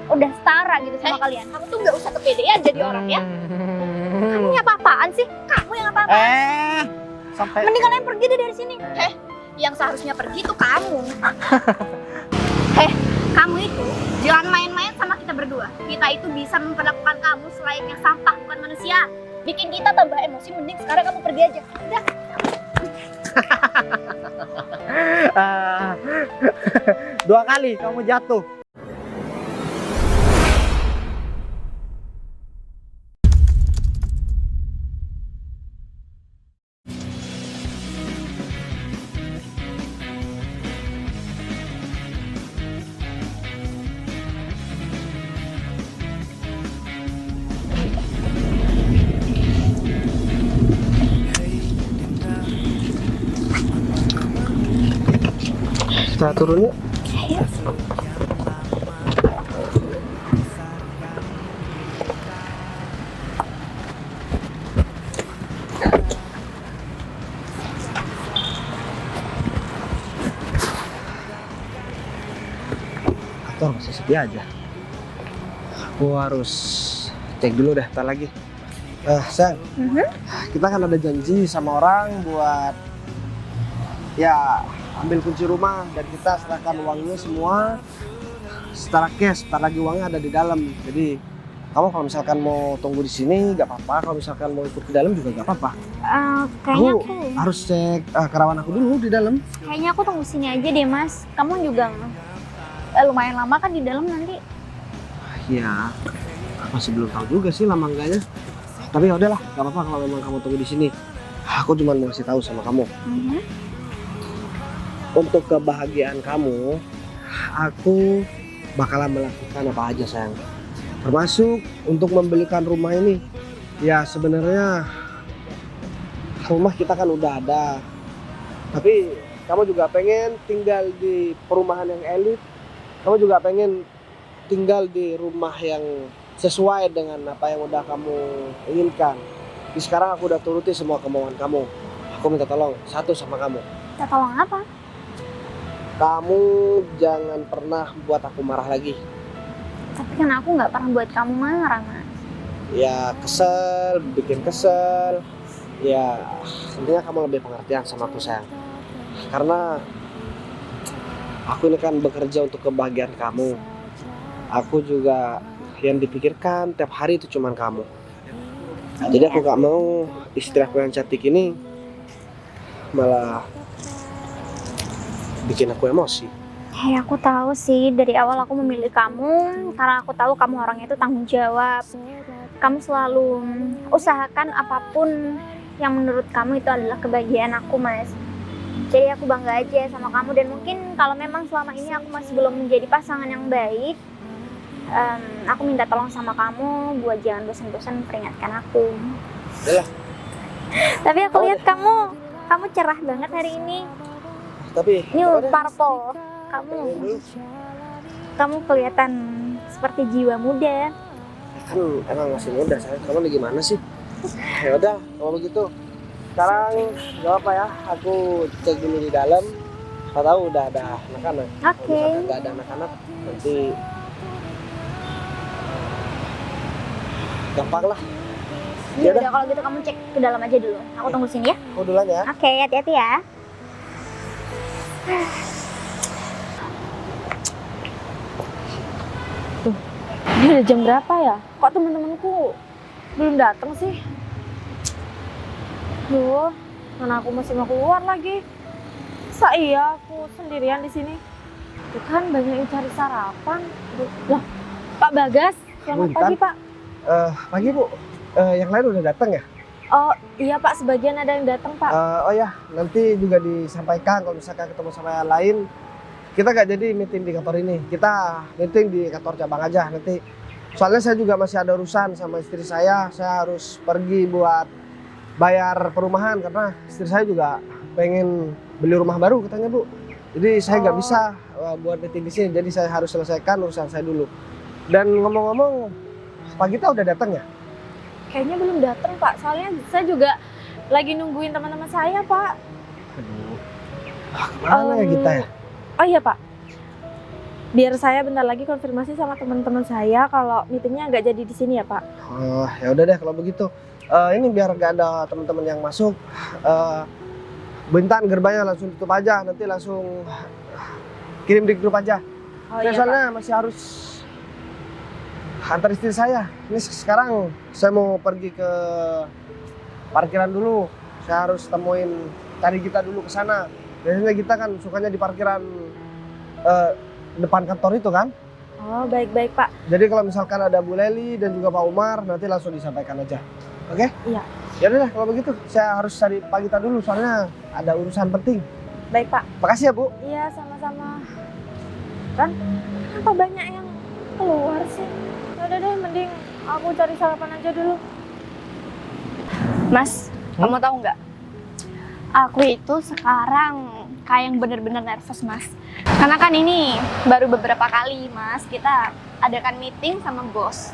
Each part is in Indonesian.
udah setara gitu sama kalian. Kamu tuh nggak usah kepedean jadi orang ya. Kamu ini apa-apaan sih? Kamu yang apa-apaan? Sampai Mending kalian pergi deh dari sini. Yang seharusnya pergi tuh kamu. Kamu itu jangan main-main sama kita berdua. Kita itu bisa memperlakukan kamu selayaknya sampah, bukan manusia. Bikin kita tambah emosi, mending sekarang kamu pergi aja. Udah. Dua kali kamu jatuh. Kita turun yuk. Atau masih sepi aja. Aku harus cek dulu deh, ntar lagi. Sayang, kita kan ada janji sama orang buat ya ambil kunci rumah dan kita serahkan uangnya semua secara cash. Ntar lagi uangnya ada di dalam. Jadi kamu kalau misalkan mau tunggu di sini nggak apa-apa. Kalau misalkan mau ikut ke dalam juga nggak apa-apa. Kayaknya aku harus cek kerawan aku dulu di dalam. Kayaknya aku tunggu sini aja deh Mas. Kamu juga lumayan lama kan di dalam nanti. Ya, masih belum tahu juga sih lama enggaknya. Tapi ya udahlah, nggak apa-apa kalau memang kamu tunggu di sini. Aku cuma mau kasih tahu sama kamu. Untuk kebahagiaan kamu, aku bakalan melakukan apa aja sayang. Termasuk untuk membelikan rumah ini. Ya sebenarnya rumah kita kan udah ada. Tapi kamu juga pengen tinggal di perumahan yang elit. Kamu juga pengen tinggal di rumah yang sesuai dengan apa yang udah kamu inginkan. Jadi sekarang aku udah turuti semua kemauan kamu. Aku minta tolong satu sama kamu. Minta tolong apa? Kamu jangan pernah buat aku marah lagi. Tapi kan aku nggak pernah buat kamu marah, Mas. Ya kesel, bikin kesel. Ya intinya kamu lebih pengertian sama aku sayang. Karena aku ini kan bekerja untuk kebahagiaan kamu. Aku juga yang dipikirkan tiap hari itu cuman kamu. Jadi aku gak mau istri aku yang cantik ini malah bikin aku emosi. Aku tahu sih dari awal aku memilih kamu karena aku tahu kamu orangnya itu tanggung jawab. Kamu selalu usahakan apapun yang menurut kamu itu adalah kebahagiaan aku, Mas. Jadi aku bangga aja sama kamu dan mungkin kalau memang selama ini aku masih belum menjadi pasangan yang baik, aku minta tolong sama kamu buat jangan bosan-bosan peringatkan aku. Yalah. Tapi aku lihat kamu cerah banget hari ini. Tapi New purple. Kamu kelihatan seperti jiwa muda. Kan emang masih muda sayang. Kamu lagi mana sih? Ya udah, kalau begitu sekarang gak apa ya, aku cek dulu di dalam. Saya tahu udah ada anak-anak. Oke. Kalau misalkan nggak ada anak-anak, nanti gampang lah. Ya udah kalau gitu kamu cek ke dalam aja dulu. Aku tunggu sini ya. Aku duluan ya. Oke, hati-hati ya. Ini udah jam berapa ya? Kok teman-temanku belum datang sih? Duh, mana aku masih mau keluar lagi? Masa iya aku sendirian di sini? Tuh kan banyak yang cari sarapan. Loh, Pak Bagas, selamat pagi Pak. Pagi Bu, yang lain udah datang ya? Oh iya Pak, sebagian ada yang datang Pak. Oh ya, nanti juga disampaikan kalau misalkan ketemu sama yang lain. Kita gak jadi meeting di kantor ini, kita meeting di kantor cabang aja nanti. Soalnya saya juga masih ada urusan sama istri saya harus pergi buat bayar perumahan karena istri saya juga pengen beli rumah baru katanya Bu. Jadi saya nggak bisa buat meeting di sini, jadi saya harus selesaikan urusan saya dulu. Dan ngomong-ngomong, Pak Gita udah datang ya? Kayaknya belum datang Pak, soalnya saya juga lagi nungguin teman-teman saya Pak. Aduh, kemana ya Gita ya? Oh iya Pak, Biar saya bentar lagi konfirmasi sama teman-teman saya kalau meetingnya nggak jadi di sini ya Pak. Oh, ya udah deh kalau begitu. Ini biar gak ada teman-teman yang masuk. Bintan gerbangnya langsung tutup aja, nanti langsung kirim di grup aja. Oh Saya iya Pak. soalnya masih harus antar istri saya. Ini sekarang saya mau pergi ke parkiran dulu. Saya harus temuin cari kita dulu ke sana. Biasanya kita kan sukanya di parkiran depan kantor itu kan. Oh baik-baik Pak. Jadi kalau misalkan ada Bu Leli dan juga Pak Umar, nanti langsung disampaikan aja. Oke? Iya. Ya udah deh, kalau begitu saya harus cari Pak Gita dulu soalnya ada urusan penting. Baik Pak. Makasih ya Bu. Iya sama-sama. Kan kenapa banyak yang keluar sih? Ya udah deh, mending aku cari sarapan aja dulu. Mas, kamu tahu nggak? Aku itu sekarang kayak yang bener-bener nervous, Mas. Karena kan ini baru beberapa kali, Mas, kita adakan meeting sama bos.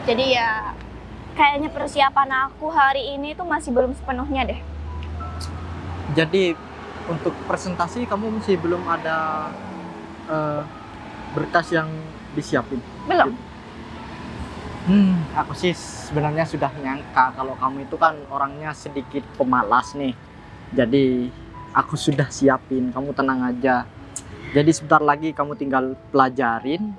Jadi ya kayaknya persiapan aku hari ini tuh masih belum sepenuhnya deh. Jadi untuk presentasi kamu masih belum ada berkas yang disiapin? Belum. Aku sih sebenarnya sudah nyangka kalau kamu itu kan orangnya sedikit pemalas nih. Jadi aku sudah siapin, kamu tenang aja. Jadi sebentar lagi kamu tinggal pelajarin,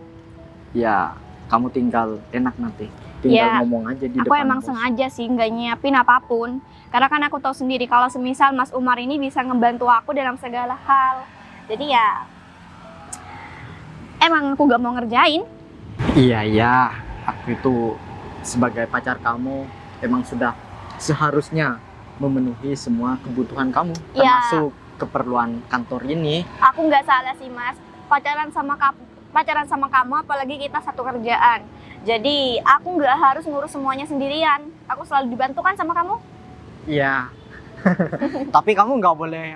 ya kamu tinggal enak nanti. Tinggal Ya, ngomong aja di Aku depan emang bos. sengaja sih nggak nyiapin apapun. Karena kan aku tahu sendiri kalau semisal Mas Umar ini bisa ngebantu aku dalam segala hal. Jadi ya emang aku gak mau ngerjain. Iya, aku itu sebagai pacar kamu emang sudah seharusnya memenuhi semua kebutuhan kamu, Iya. termasuk keperluan kantor ini. Aku nggak salah sih, Mas. Pacaran sama kamu apalagi kita satu kerjaan. Jadi aku nggak harus ngurus semuanya sendirian. Aku selalu dibantu kan sama kamu. Iya. Tapi kamu nggak boleh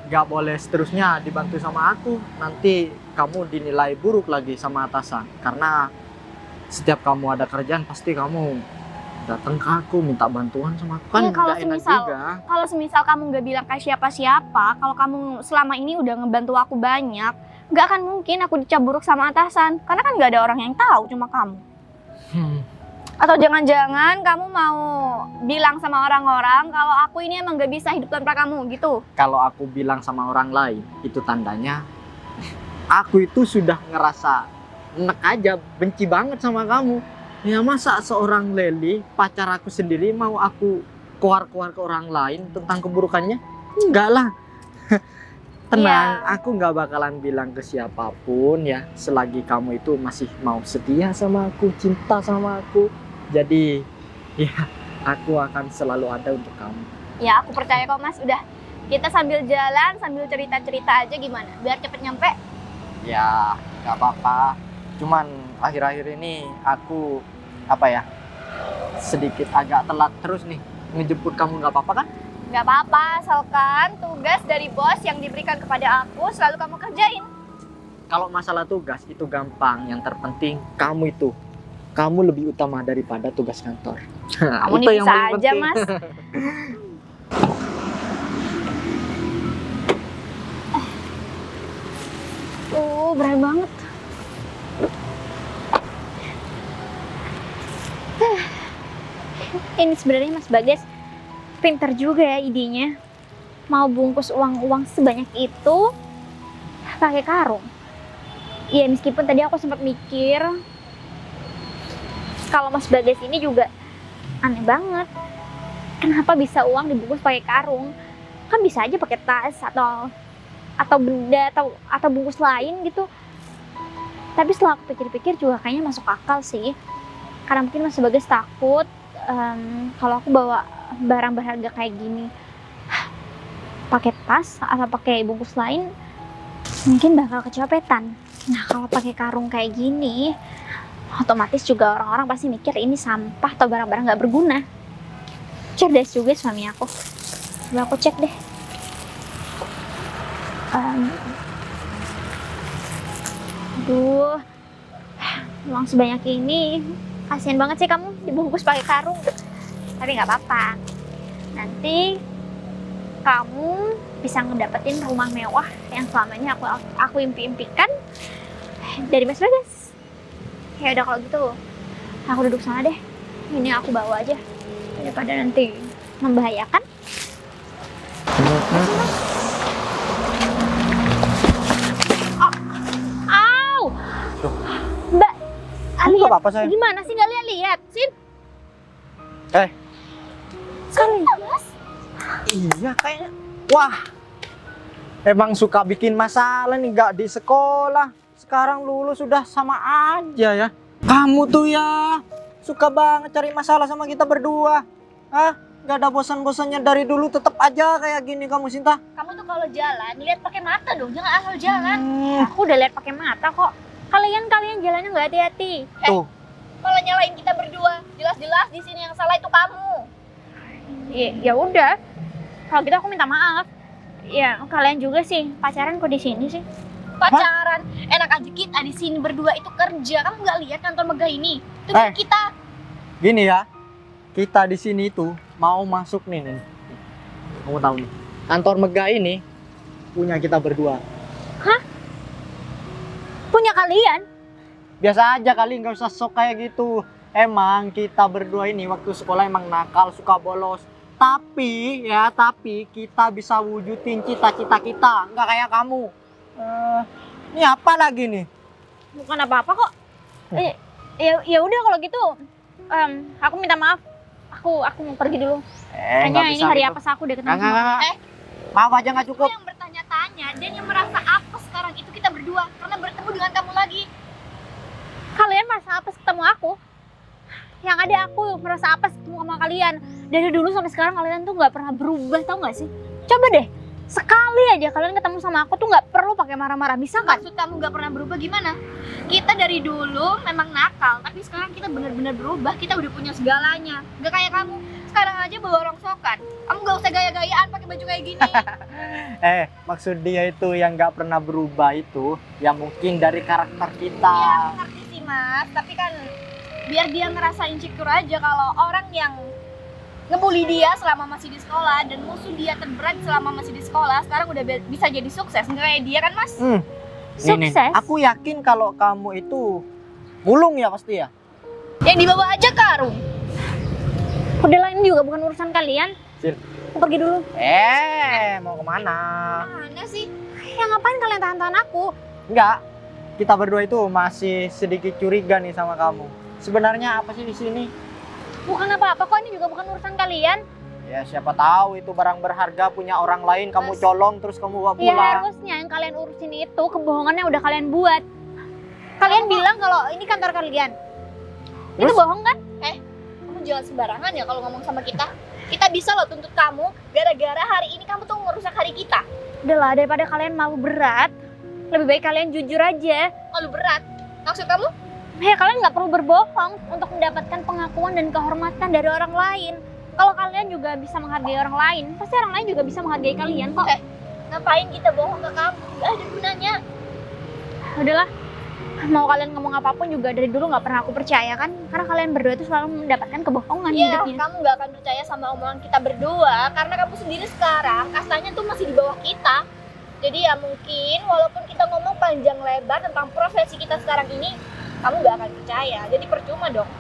nggak boleh seterusnya dibantu sama aku. Nanti kamu dinilai buruk lagi sama atasan. Karena setiap kamu ada kerjaan pasti kamu datang ke aku minta bantuan sama aku, kan Iya, kalau nggak enak semisal- juga. Kalau semisal kamu nggak bilang ke siapa-siapa, kalau kamu selama ini udah ngebantu aku banyak, nggak akan mungkin aku dicap buruk sama atasan. Karena kan nggak ada orang yang tahu, cuma kamu. Atau jangan-jangan kamu mau bilang sama orang-orang kalau aku ini emang nggak bisa hidup tanpa kamu gitu. Kalau aku bilang sama orang lain, itu tandanya aku itu sudah ngerasa enek aja, benci banget sama kamu. Ya masa seorang Leli, pacar aku sendiri, mau aku keluar-keluar ke orang lain tentang keburukannya? Enggak lah. Tenang, Iya. aku nggak bakalan bilang ke siapapun ya, selagi kamu itu masih mau setia sama aku, cinta sama aku. Jadi ya aku akan selalu ada untuk kamu. Ya aku percaya kok Mas. Udah, kita sambil jalan, sambil cerita-cerita aja gimana? Biar cepet nyampe. Ya nggak apa-apa, cuman akhir-akhir ini aku sedikit agak telat terus nih ngejemput kamu. Nggak apa-apa kan? Gak apa-apa, asalkan tugas dari bos yang diberikan kepada aku selalu kamu kerjain. Kalau masalah tugas itu gampang, yang terpenting kamu lebih utama daripada tugas kantor. Kamu Itu nih yang bisa paling aja penting. Mas. Berat banget. Ini sebenarnya Mas Bagas pinter juga ya idenya. Mau bungkus uang-uang sebanyak itu pakai karung. Iya, meskipun tadi aku sempat mikir kalau Mas Bagas ini juga aneh banget. Kenapa bisa uang dibungkus pakai karung? Kan bisa aja pakai tas atau benda atau bungkus lain gitu. Tapi setelah aku pikir-pikir juga kayaknya masuk akal sih. Karena mungkin Mas Bagas takut kalau aku bawa barang berharga kayak gini pakai tas atau pakai bungkus lain mungkin bakal kecopetan. Nah kalau pakai karung kayak gini otomatis juga orang-orang pasti mikir ini sampah atau barang-barang nggak berguna. Cerdas juga suami aku. Coba aku cek deh. Aduh, uang sebanyak ini kasihan banget sih kamu dibungkus pakai karung. Tapi nggak apa-apa. Nanti kamu bisa ngedapetin rumah mewah yang selama ini aku impi-impikan. Dari Mas Bagas. Ya udah kalau gitu, aku duduk sana deh. Ini aku bawa aja daripada nanti membahayakan. Au! Mbak, Kamu lihat nggak apa-apa sayang? gimana sih nggak lihat? Sin, Eh, sekali. Mas. iya kayaknya. Wah, emang suka bikin masalah nih, gak di sekolah. Sekarang lulus sudah sama aja ya. Kamu tuh ya suka banget cari masalah sama kita berdua. Hah? Gak ada bosan-bosannya dari dulu, tetap aja kayak gini kamu, Sinta. Kamu tuh kalau jalan lihat pakai mata dong, jangan asal jalan. Hmm, Aku udah lihat pakai mata kok. Kalian jalannya nggak hati-hati. tuh. Malah nyalain kita berdua. Jelas-jelas di sini yang salah itu kamu. Ya udah. Kalau gitu aku minta maaf. Ya kalian juga sih pacaran kok di sini sih. Pacaran. Enak aja kita di sini berdua itu kerja. Kamu nggak lihat kantor megah ini? Itu kan kita. Gini ya, kita di sini tuh mau masuk nih. Kamu tahu nih, kantor megah ini punya kita berdua. Punya kalian? Biasa aja kali, nggak usah sok kayak gitu. Emang kita berdua ini waktu sekolah emang nakal, suka bolos. Tapi kita bisa wujudin cita-cita kita, nggak kayak kamu. Ini apa lagi nih? Bukan apa-apa kok. Ya udah kalau gitu. Aku minta maaf. Aku mau pergi dulu. Kayaknya nggak ini bisa hari gitu. apa aku udah ketemu Nggak, sama nggak. Maaf aja nggak Aku cukup. yang bertanya-tanya dan yang merasa apa sekarang itu kita berdua karena bertemu dengan kamu lagi. kalian. Merasa apa ketemu aku? Yang ada aku merasa apa ketemu sama kalian. Dari dulu sampai sekarang kalian tuh nggak pernah berubah, tau nggak sih? Coba deh, sekali aja kalian ketemu sama aku tuh nggak perlu pakai marah-marah, bisa kan? Maksud kamu nggak pernah berubah gimana? Kita dari dulu memang nakal, tapi sekarang kita benar-benar berubah. Kita udah punya segalanya. Gak kayak kamu. Sekarang aja bawa rongsokan. Kamu gak usah gaya-gayaan pakai baju kayak gini. Maksud dia itu yang nggak pernah berubah itu, ya mungkin dari karakter kita. Iya, aku ngerti sih mas. Tapi kan biar dia ngerasa insecure aja kalau orang yang ngebully dia selama masih di sekolah dan musuh dia terberat selama masih di sekolah sekarang udah bisa jadi sukses. Nggak kayak dia kan mas? Nih, Sukses. aku yakin kalau kamu itu mulung ya pasti ya. Yang dibawa aja karung. Udah lain juga bukan urusan kalian. Sil. Aku pergi dulu. Mau kemana? Mana sih? Ya ngapain kalian tahan-tahan aku? Enggak. Kita berdua itu masih sedikit curiga nih sama kamu. Sebenarnya apa sih di sini? Bukan apa-apa kok, ini juga bukan urusan kalian. Ya siapa tahu itu barang berharga punya orang lain, kamu Mas. colong terus kamu bawa Ya pulang. harusnya yang kalian urusin itu kebohongan yang udah kalian buat. Kalian bilang kalau ini kantor kalian. Itu Terus? bohong kan? Kamu jangan sembarangan ya kalau ngomong sama kita. Kita bisa loh tuntut kamu gara-gara hari ini kamu tuh ngerusak hari kita. Udah lah, daripada kalian malu berat, lebih baik kalian jujur aja. Kalau berat. Maksud kamu? Ya kalian nggak perlu berbohong untuk mendapatkan pengakuan dan kehormatan dari orang lain. Kalau kalian juga bisa menghargai orang lain, pasti orang lain juga bisa menghargai kalian kok. Ngapain kita bohong ke kamu? Gak ada gunanya. Udahlah, mau kalian ngomong apapun juga dari dulu nggak pernah aku percaya kan, karena kalian berdua itu selalu mendapatkan kebohongan Iya, hidupnya. kamu gak akan percaya sama omongan kita berdua karena kamu sendiri sekarang kastanya tuh masih di bawah kita. Jadi ya mungkin walaupun kita ngomong panjang lebar tentang profesi kita sekarang ini, kamu gak akan percaya. Jadi percuma dong.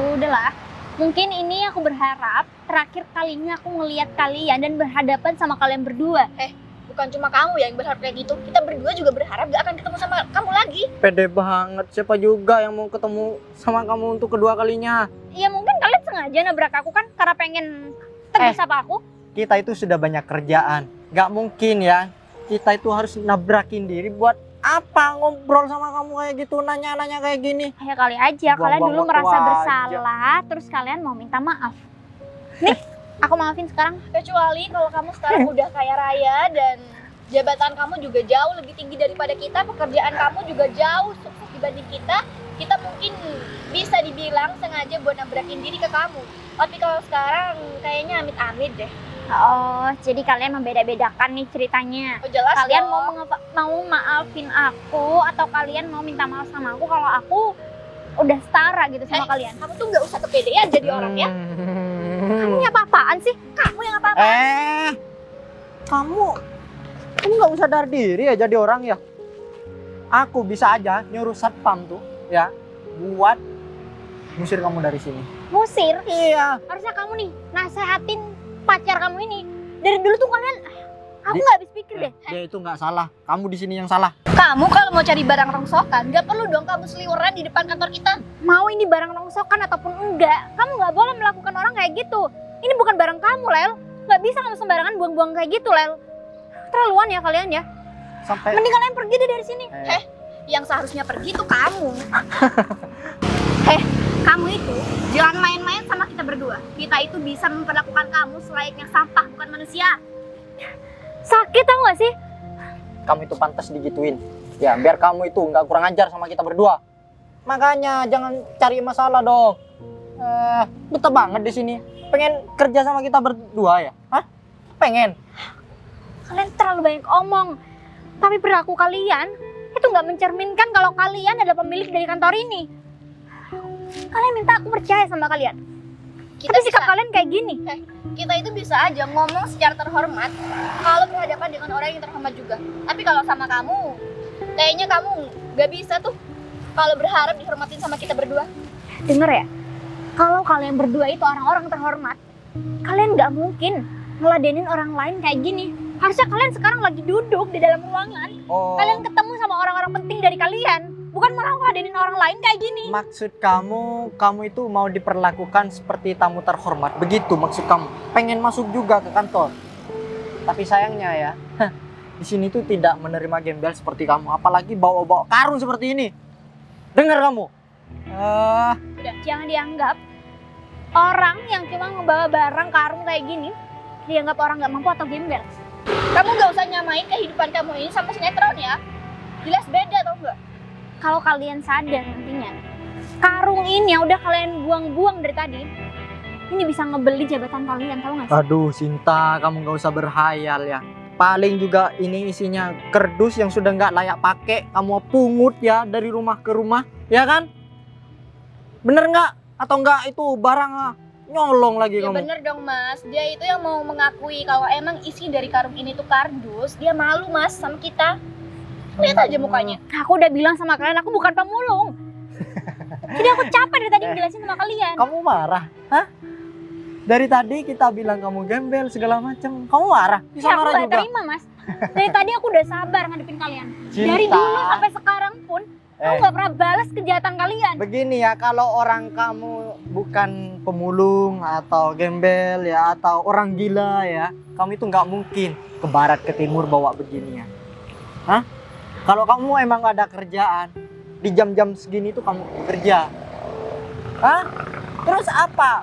Udahlah, mungkin ini aku berharap terakhir kalinya aku ngelihat kalian dan berhadapan sama kalian berdua. Bukan cuma kamu yang berharap kayak gitu, kita berdua juga berharap gak akan ketemu sama kamu lagi. Pede banget, siapa juga yang mau ketemu sama kamu untuk kedua kalinya? Ya mungkin kalian sengaja nabrak aku kan karena pengen tegas sama aku. Kita itu sudah banyak kerjaan, gak mungkin ya kita itu harus nabrakin diri buat apa ngobrol sama kamu kayak gitu, nanya-nanya kayak gini. Ya kali aja, kalian Buang-buang dulu waktu merasa aja. bersalah, terus kalian mau minta maaf. Nih, aku maafin sekarang. Kecuali kalau kamu sekarang udah kaya raya dan jabatan kamu juga jauh lebih tinggi daripada kita, pekerjaan kamu juga jauh sukses dibanding kita, kita mungkin bisa dibilang sengaja buat nabrakin diri ke kamu. Tapi kalau sekarang kayaknya amit-amit deh. Oh, jadi kalian membeda-bedakan nih ceritanya. Oh jelas Kalian dong. mau maafin aku atau kalian mau minta maaf sama aku kalau aku udah setara gitu sama kalian? Kamu tuh nggak usah kepedean jadi orang ya. Kamu ini apa-apaan sih? Kamu yang apa? Kamu nggak usah sadar diri ya jadi orang ya. aku bisa aja nyuruh satpam tuh ya buat ngusir kamu dari sini. Musir? Iya. Harusnya kamu nih nasehatin pacar kamu ini. Dari dulu tuh kalian, aku nggak habis pikir deh. Dia itu nggak salah, kamu di sini yang salah. Kamu kalau mau cari barang rongsokan, nggak perlu dong kamu seliweran di depan kantor kita. Mau ini barang rongsokan ataupun enggak, kamu nggak boleh melakukan orang kayak gitu. Ini bukan barang kamu, Lel. Nggak bisa kamu sembarangan buang-buang kayak gitu, Lel. Terlaluan ya kalian ya. Sampai Mending kalian pergi deh dari sini. Yang seharusnya pergi tuh kamu. Kamu itu jangan main-main sama kita berdua. Kita itu bisa memperlakukan kamu selayaknya sampah, bukan manusia. Sakit tau gak sih? kamu itu pantas digituin. Ya, biar kamu itu nggak kurang ajar sama kita berdua. Makanya jangan cari masalah dong. Betah banget di sini. Pengen kerja sama kita berdua ya? Hah? Pengen? Kalian terlalu banyak omong. Tapi perilaku kalian itu nggak mencerminkan kalau kalian adalah pemilik dari kantor ini. Kalian minta aku percaya sama kalian. Tapi sikap kalian kayak gini. Kita itu bisa aja ngomong secara terhormat kalau berhadapan dengan orang yang terhormat juga. Tapi kalau sama kamu, kayaknya kamu gak bisa tuh kalau berharap dihormatin sama kita berdua. Dengar ya, kalau kalian berdua itu orang-orang terhormat, kalian nggak mungkin ngeladenin orang lain kayak gini. Harusnya kalian sekarang lagi duduk di dalam ruangan. Kalian ketemu sama orang-orang penting dari kalian, bukan malah ngeladenin orang lain kayak gini. Maksud kamu itu mau diperlakukan seperti tamu terhormat. Begitu maksud kamu. Pengen masuk juga ke kantor. Tapi sayangnya ya, di sini tuh tidak menerima gembel seperti kamu. Apalagi bawa-bawa karung seperti ini. Dengar kamu. Udah, jangan dianggap orang yang cuma ngebawa barang karung kayak gini dianggap orang nggak mampu atau gembel. Kamu gak usah nyamain kehidupan kamu ini sama sinetron ya. Jelas beda tau gak? Kalau kalian sadar nantinya, karung ini yang udah kalian buang-buang dari tadi, ini bisa ngebeli jabatan kalian, tahu nggak sih? Aduh, Sinta, kamu gak usah berhayal ya. Paling juga ini isinya kerdus yang sudah nggak layak pakai. Kamu pungut ya dari rumah ke rumah, ya kan? Bener nggak? Atau enggak itu barang nyolong lagi Ya kamu? bener dong mas, dia itu yang mau mengakui kalau emang isi dari karung ini tuh kardus. Dia malu mas sama kita. Lihat aja mukanya. Aku udah bilang sama kalian, aku bukan pemulung. Jadi aku capek dari tadi ngejelasin sama kalian. Kamu marah? Hah? Dari tadi kita bilang kamu gembel segala macam. Kamu marah? Bisa Ya, aku marah gak juga. terima mas. Dari tadi aku udah sabar ngadepin kalian. Cinta. Dari dulu sampai sekarang pun, aku gak pernah balas kejahatan kalian. Begini ya, kalau orang kamu bukan pemulung atau gembel ya atau orang gila ya, kamu itu nggak mungkin ke barat ke timur bawa beginian. Hah? Kalau kamu emang gak ada kerjaan di jam-jam segini tuh kamu kerja. Hah? Terus apa?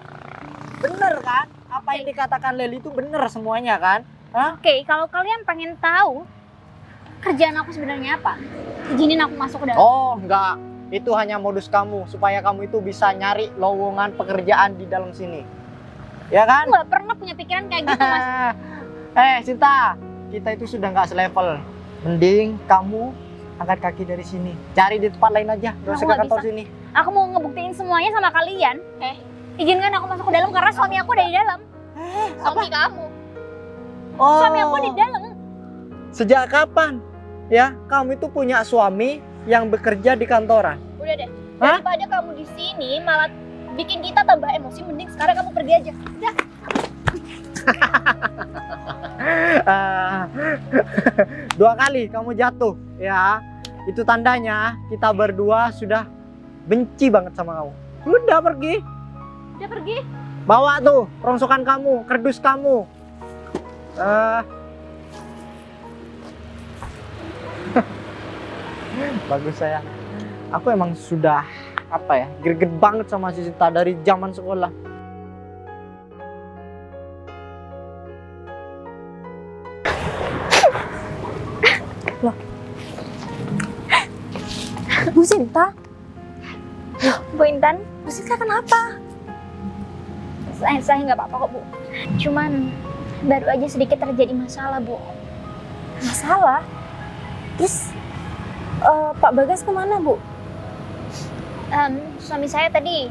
Bener kan? Apa yang dikatakan Leli itu bener semuanya kan? Hah? Oke, kalau kalian pengen tahu kerjaan aku sebenarnya apa, izinin aku masuk ke dalam. Oh, enggak. Itu hanya modus kamu supaya kamu itu bisa nyari lowongan pekerjaan di dalam sini. Ya kan? Aku gak pernah punya pikiran kayak gitu mas. Sinta, kita itu sudah nggak selevel. Mending kamu angkat kaki dari sini. Cari di tempat lain aja. Gak Aku usah ke nggak kantor bisa. sini. Aku mau ngebuktiin semuanya sama kalian. Izinkan aku masuk ke dalam karena suami aku ada di dalam. Suami kamu. Oh, Suami aku di dalam. sejak kapan? Ya, kamu itu punya suami yang bekerja di kantoran. Udah deh. Hah? Daripada kamu di sini malah bikin kita tambah emosi, mending sekarang kamu pergi aja. Udah. Dua kali kamu jatuh, ya. Itu tandanya kita berdua sudah benci banget sama kamu. Udah pergi. Udah pergi. Bawa tuh rongsokan kamu, kerdus kamu. Bagus sayang. Aku emang sudah greget banget sama si Sinta dari zaman sekolah. Bu Sinta, Bu Intan, Bu Sinta kenapa? saya nggak apa-apa kok Bu. Cuman baru aja sedikit terjadi masalah Bu. Masalah? Terus Pak Bagas kemana Bu? Suami saya tadi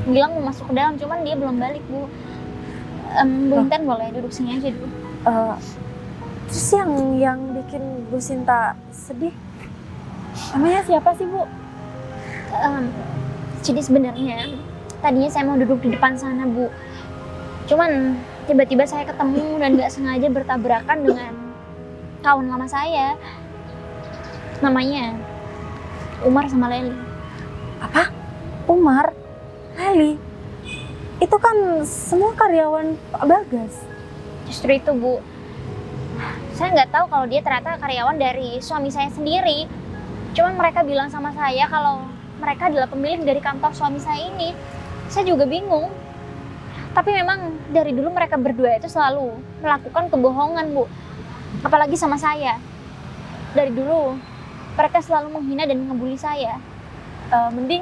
bilang mau masuk ke dalam, cuman dia belum balik Bu. Bu Intan boleh duduk sini aja dulu. Terus yang bikin Bu Sinta sedih Namanya siapa sih, Bu? Jadi sebenarnya tadinya saya mau duduk di depan sana, Bu. Cuman tiba-tiba saya ketemu dan nggak sengaja bertabrakan dengan kawan lama saya. Namanya Umar sama Leli. Umar? Leli? Itu kan semua karyawan Pak Bagas. Justru itu, Bu. Saya nggak tahu kalau dia ternyata karyawan dari suami saya sendiri. Cuman mereka bilang sama saya kalau mereka adalah pemilik dari kantor suami saya ini. Saya juga bingung. Tapi memang dari dulu mereka berdua itu selalu melakukan kebohongan, Bu. Apalagi sama saya. Dari dulu mereka selalu menghina dan ngebully saya. Mending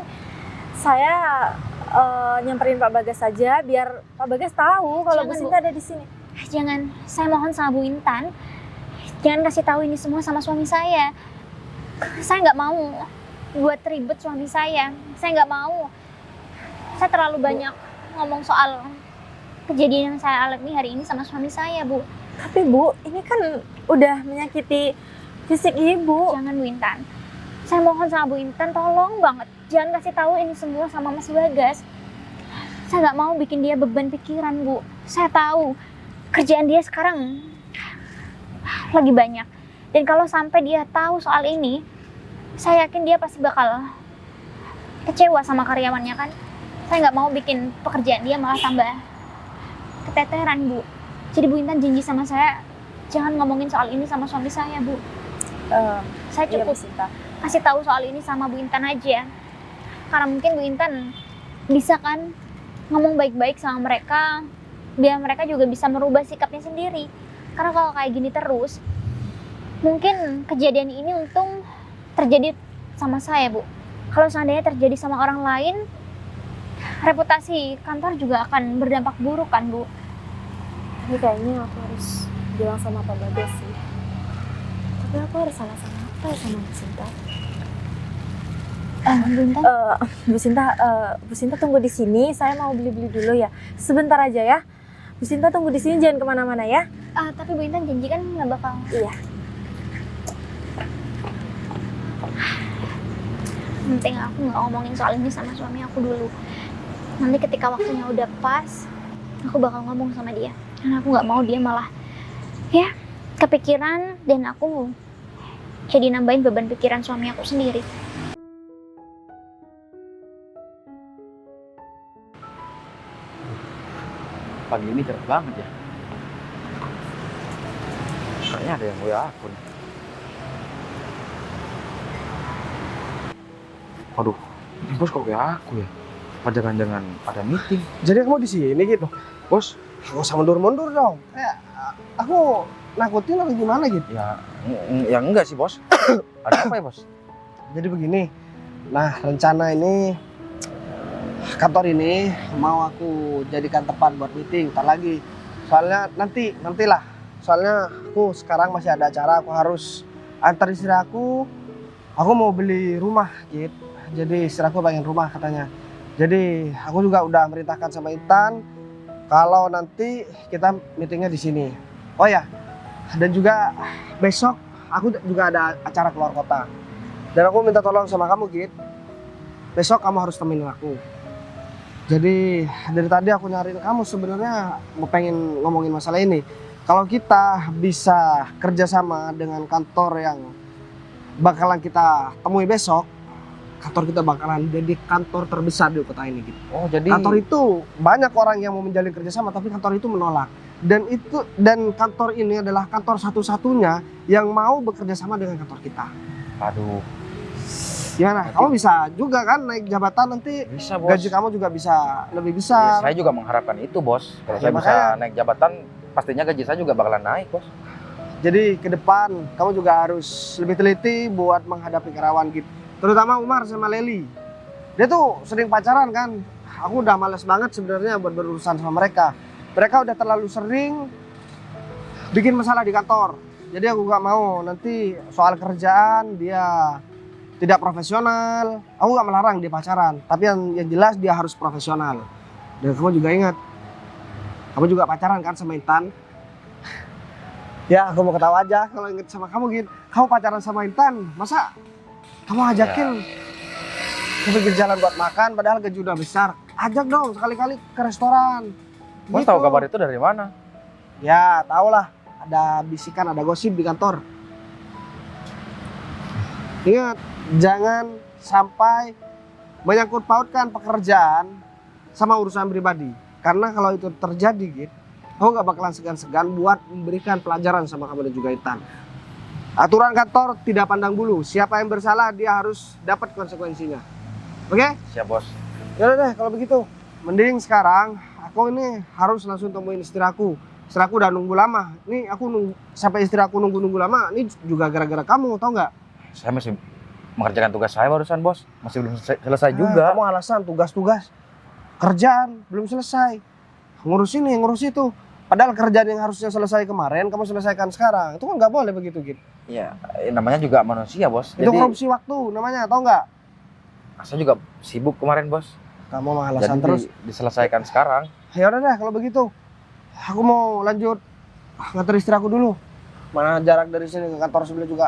saya nyamperin Pak Bagas saja biar Pak Bagas tahu kalau Bu Jangan, Sinta ada di sini. Jangan, saya mohon sama Bu Intan. Jangan kasih tahu ini semua sama suami saya. Saya nggak mau buat ribet suami saya. Saya nggak mau. Saya terlalu banyak ngomong soal kejadian yang saya alami hari ini sama suami saya, Bu. Tapi Bu, ini kan udah menyakiti fisik Ibu. Jangan, Bu Intan. Saya mohon sama Bu Intan, tolong banget. Jangan kasih tahu ini semua sama Mas Bagas. Saya nggak mau bikin dia beban pikiran, Bu. Saya tahu kerjaan dia sekarang lagi banyak. Dan kalau sampai dia tahu soal ini, saya yakin dia pasti bakal kecewa sama karyawannya kan. Saya nggak mau bikin pekerjaan dia malah tambah keteteran, Bu. Jadi Bu Intan janji sama saya, jangan ngomongin soal ini sama suami saya, Bu. Saya Iya, cukup Bu Sinta. kasih tahu soal ini sama Bu Intan aja. Karena mungkin Bu Intan bisa kan ngomong baik-baik sama mereka, biar mereka juga bisa merubah sikapnya sendiri. Karena kalau kayak gini terus, mungkin kejadian ini untung terjadi sama saya, Bu. Kalau seandainya terjadi sama orang lain, reputasi kantor juga akan berdampak buruk kan, Bu. Tapi kayaknya aku harus bilang sama Pak Bagas sih. Tapi aku harus salah-sama apa ya sama Bu Sinta? Bu Intan, Bu Sinta tunggu di sini. Saya mau beli-beli dulu ya. Sebentar aja ya. Bu Sinta tunggu di sini, jangan kemana-mana ya. tapi Bu Intan janji kan nggak bakal. Iya. Penting aku nggak ngomongin soal ini sama suami aku dulu. Nanti ketika waktunya udah pas, aku bakal ngomong sama dia. Karena aku nggak mau dia malah ya kepikiran dan aku jadi nambahin beban pikiran suami aku sendiri. Pagi ini cerah banget ya. Kayaknya ada yang WA aku nih. Aduh, ini bos kok WA aku ya? Apa jangan-jangan ada meeting? Jadi kamu di sini gitu? Bos, Gak usah mundur-mundur dong. Aku nakutin atau gimana gitu? ya enggak sih bos. Ada apa ya bos? Jadi begini, nah rencana ini kantor ini mau aku jadikan tempat buat meeting ntar lagi. Soalnya nantilah. Soalnya aku sekarang masih ada acara, aku harus antar istri aku. Aku mau beli rumah gitu. Jadi istri aku pengen rumah katanya. Jadi aku juga udah merintahkan sama Intan kalau nanti kita meetingnya di sini. Oh ya, dan juga besok aku juga ada acara keluar kota. Dan aku minta tolong sama kamu, Git. Besok kamu harus temenin aku. Jadi dari tadi aku nyariin kamu sebenarnya mau pengen ngomongin masalah ini. Kalau kita bisa kerjasama dengan kantor yang bakalan kita temui besok, kantor kita bakalan jadi kantor terbesar di kota ini gitu. Oh jadi Kantor itu banyak orang yang mau menjalin kerjasama tapi kantor itu menolak. Dan kantor ini adalah kantor satu-satunya yang mau bekerja sama dengan kantor kita. Aduh, Gimana? Kamu bisa juga kan naik jabatan nanti, bisa bos. gaji kamu juga bisa lebih Ya, besar. saya juga mengharapkan itu bos. Kalau Ya, saya bisa makanya. naik jabatan, pastinya gaji saya juga bakalan naik bos. Jadi ke depan kamu juga harus lebih teliti buat menghadapi karyawan gitu. Terutama Umar sama Leli. Dia tuh sering pacaran kan. Aku udah males banget sebenarnya buat berurusan sama mereka. Mereka udah terlalu sering bikin masalah di kantor. Jadi aku gak mau nanti soal kerjaan dia tidak profesional. Aku gak melarang dia pacaran, tapi yang jelas dia harus profesional. Dan kamu juga ingat, kamu juga pacaran kan sama Intan? Ya, aku mau ketawa aja kalau inget sama kamu gitu. Kamu pacaran sama Intan, masa Kamu ajakin ke pinggir jalan buat makan, padahal gaji udah besar. Ajak dong sekali-kali ke restoran. Bos Gitu. tahu kabar itu dari mana? Ya, tau lah. Ada bisikan, ada gosip di kantor. Ingat, jangan sampai menyangkut pautkan pekerjaan sama urusan pribadi. Karena kalau itu terjadi, gitu, kamu gak bakalan segan-segan buat memberikan pelajaran sama kamu dan juga Intan. Aturan kantor tidak pandang bulu. Siapa yang bersalah, dia harus dapat konsekuensinya. Oke? Siap bos. Yaudah deh, kalau begitu. Mending sekarang, aku ini harus langsung temuin istri aku. Istri aku udah nunggu lama. Ini aku nunggu, sampai istri aku nunggu lama. Ini juga gara-gara kamu, tau nggak? Saya masih mengerjakan tugas saya barusan bos. Masih belum selesai juga. Kamu alasan tugas-tugas. Kerjaan belum selesai. Ngurus ini, ngurus itu. Padahal kerjaan yang harusnya selesai kemarin, kamu selesaikan sekarang. Itu kan nggak boleh begitu, gitu. Iya, namanya juga manusia bos. Itu korupsi waktu namanya, tau nggak? Saya juga sibuk kemarin bos. Kamu mah Jadi alasan terus. diselesaikan sekarang. Ya udah deh kalau begitu. Aku mau lanjut nganter istri aku dulu. Mana jarak dari sini ke kantor sebelah juga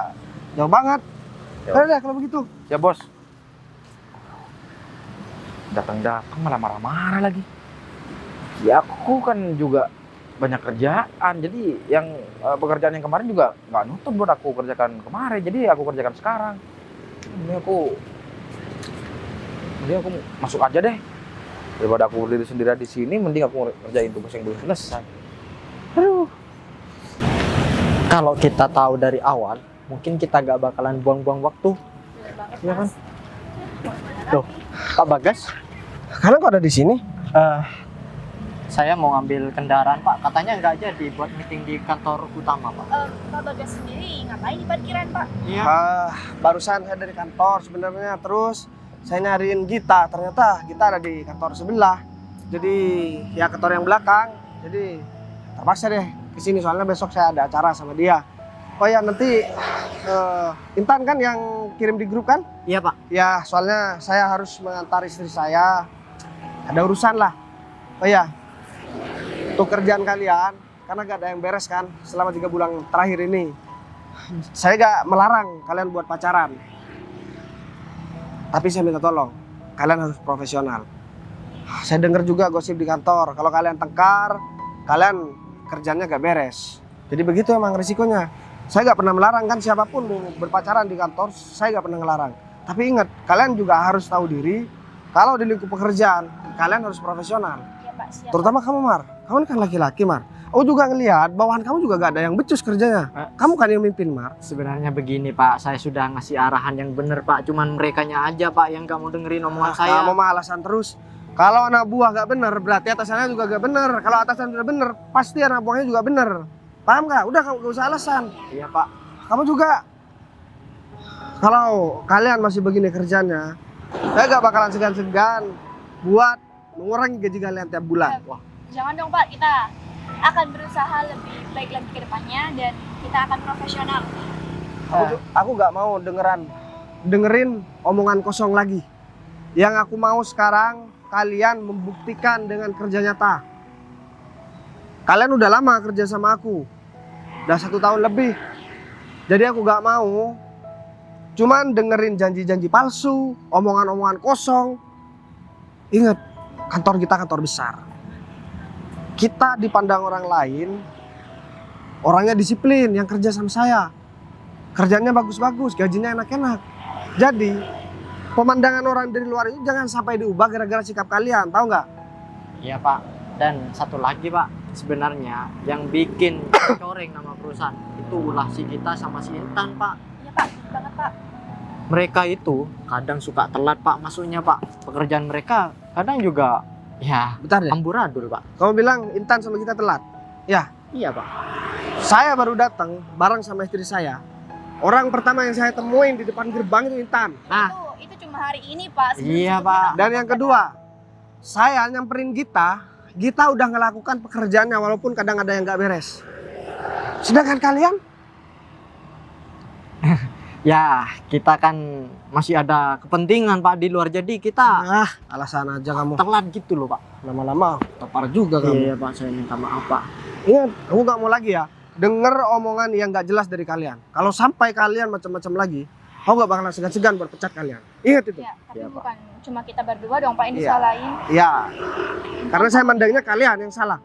jauh banget. Ya. Ya udah deh kalau begitu. Siap bos. Datang-datang malah marah-marah lagi. Ya aku kan juga banyak kerjaan. Jadi yang pekerjaan yang kemarin juga nggak nutup buat aku kerjakan kemarin. Jadi aku kerjakan sekarang. Ini aku masuk aja deh. Daripada aku berdiri sendirian di sini, mending aku ngerjain tugas yang belum selesai. Aduh. Kalau kita tahu dari awal, mungkin kita gak bakalan buang-buang waktu. Iya kan? Tuh, Pak Bagas, Kalian kok ada di sini? saya mau ngambil kendaraan Pak. Katanya nggak jadi buat meeting di kantor utama Pak. Pak Bagas sendiri ngapain di parkiran, Pak? Iya. Barusan saya dari kantor sebenarnya. Terus saya nyariin Gita. Ternyata Gita ada di kantor sebelah. Jadi ya kantor yang belakang. Jadi terpaksa deh kesini soalnya besok saya ada acara sama dia. Oh ya nanti Intan kan yang kirim di grup kan? Iya Pak. Ya soalnya saya harus mengantar istri saya. Ada urusan lah. Oh ya, untuk kerjaan kalian karena gak ada yang beres kan selama 3 bulan terakhir ini. Saya gak melarang kalian buat pacaran. Tapi saya minta tolong, kalian harus profesional. Saya dengar juga gosip di kantor, kalau kalian tengkar, kalian kerjanya gak beres. Jadi begitu emang risikonya. Saya gak pernah melarang kan siapapun mau berpacaran di kantor, saya gak pernah ngelarang. Tapi ingat, kalian juga harus tahu diri, kalau di lingkup pekerjaan, kalian harus profesional. Ya, Pak, siap. Terutama kamu Mar, kamu kan laki-laki Mar. Aku juga ngelihat bawahan kamu juga gak ada yang becus kerjanya. Kamu kan yang mimpin Mar. Sebenarnya begini Pak, saya sudah ngasih arahan yang benar Pak. Cuman merekanya aja Pak yang gak mau dengerin omongan saya. Kamu mah alasan terus. Kalau anak buah gak bener, berarti atasannya juga gak bener. Kalau atasan udah bener, pasti anak buahnya juga bener. Paham gak? Udah gak usah alasan. Iya Pak. Kamu juga. Kalau kalian masih begini kerjanya, saya gak bakalan segan-segan buat mengurangi gaji kalian tiap bulan. Wah. Jangan dong Pak, kita akan berusaha lebih baik lagi ke depannya dan kita akan profesional. Aku gak mau dengerin omongan kosong lagi. Yang aku mau sekarang kalian membuktikan dengan kerja nyata. Kalian udah lama kerja sama aku, udah 1 tahun lebih. Jadi aku gak mau cuman dengerin janji-janji palsu, omongan-omongan kosong. Ingat, kantor kita kantor besar. Kita dipandang orang lain, orangnya disiplin yang kerja sama saya. Kerjanya bagus-bagus, gajinya enak-enak. Jadi, pemandangan orang dari luar itu jangan sampai diubah gara-gara sikap kalian, tahu nggak? Iya Pak. Dan satu lagi Pak, sebenarnya yang bikin coreng nama perusahaan itu ulah si kita sama si Intan Pak. Iya Pak, banget Pak. Mereka itu kadang suka telat Pak masuknya Pak. Pekerjaan mereka kadang juga ya Bentar deh. amburadul Pak. Kamu bilang Intan sama kita telat. Ya, Iya Pak. saya baru datang bareng sama istri saya. Orang pertama yang saya temuin di depan gerbang itu Intan. Nah, Itu cuma hari ini Pak. iya Pak. Dan yang kedua, saya nyamperin Gita. Gita udah ngelakukan pekerjaannya walaupun kadang ada yang nggak beres. Sedangkan kalian, Ya, kita kan masih ada kepentingan Pak di luar. Jadi kita alasan aja kamu. telat gitu loh Pak. Lama-lama tepar juga kamu. Iya Pak, saya minta maaf Pak. Ingat, aku nggak mau lagi ya denger omongan yang nggak jelas dari kalian. Kalau sampai kalian macam-macam lagi, aku gak bakalan segan-segan buat pecat kalian. Ingat itu. Ya, tapi Iya, Pak. bukan cuma kita berdua dong Pak yang Iya. disalahin. Ya, karena saya mandangnya kalian yang salah.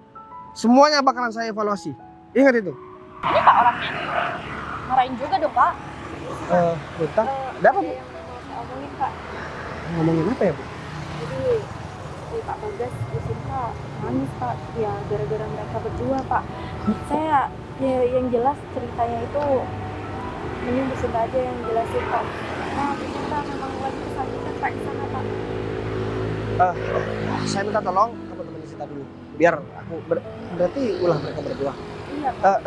Semuanya bakalan saya evaluasi. Ingat itu. Ini Pak orangnya. Marahin juga dong Pak. Bentar. Ada apa, Bu? Yang mau saya omongin Pak. Ngomongin apa ya, Bu? Jadi si Pak Bagas Bu Sinta nangis Pak. Ya gara-gara mereka berdua Pak. Saya ya yang jelas ceritanya itu mending Bu Sinta aja yang jelasin Pak. Nah Bu Sinta memang lagi kesakitan Pak di sana Pak. Saya minta tolong kamu temenin Sita dulu. Biar aku berarti ulah mereka berdua. Iya Pak.